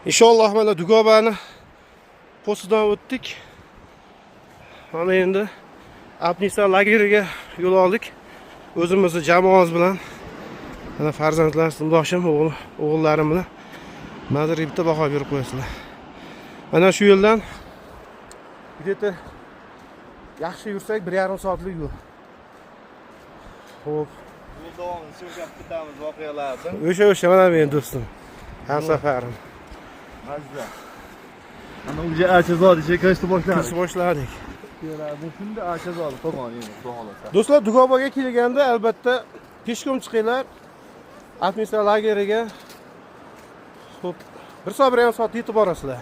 İnşallah mana Dugobani postidan o'tdik. Mana endi Apnisa lageriga yo'l oldik. O'zimizni jamoamiz bilan. Mana farzandlar, sindoshim, o'g'illarim bilan mazir bitta baho berib qo'yasizlar. Mana shu yo'ldan где-то yaxshi yursak 1,5 soatlik yo'l. Xo'p. Yo'l davomida so'rab ketamiz voqealardan. O'sha mana men do'stim. Ham safarim. Mazza. Ana unga Achazodi cheklashni boshladik. Boshladik. Bu kunda Achazodi tomon endi xudo xolasa. Do'stlar, Dugobaga kelganda albatta peshkom chiqinglar. Apnisa lageriga. Xo'p, 1 soat 1,5 soat yetib borasizlar.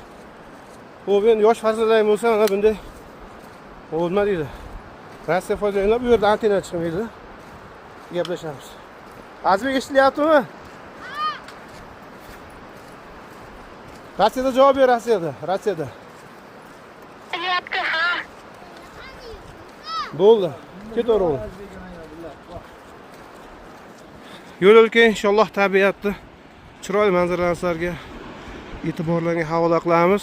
Xo'p, endi yosh farzandlaring bo'lsa, mana bunday nima deydi? Rossiya foydalanib, bu yerda antenna chiqmaydi. Gaplashamiz. Azbek eshitilyaptimi? Rossiyada javob ber, Rossiyada. Bo'ldi. Ketaver o'g'lim. Yo'l o'lka inshaalloh tabiatni chiroyli manzaralarga e'tiborlarga havola qilamiz.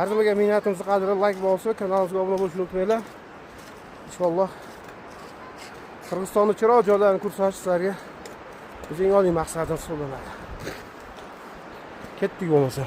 Arzimaga minnatimizni qadri like bo'lsa, kanalimizga obuna bo'lishni unutmanglar. Inshaalloh Qirg'izistonning chiroyli joylarini ko'rsatish sizlarga bizning oliy maqsadimiz hisoblanadi. Ketdik bo'lmasa.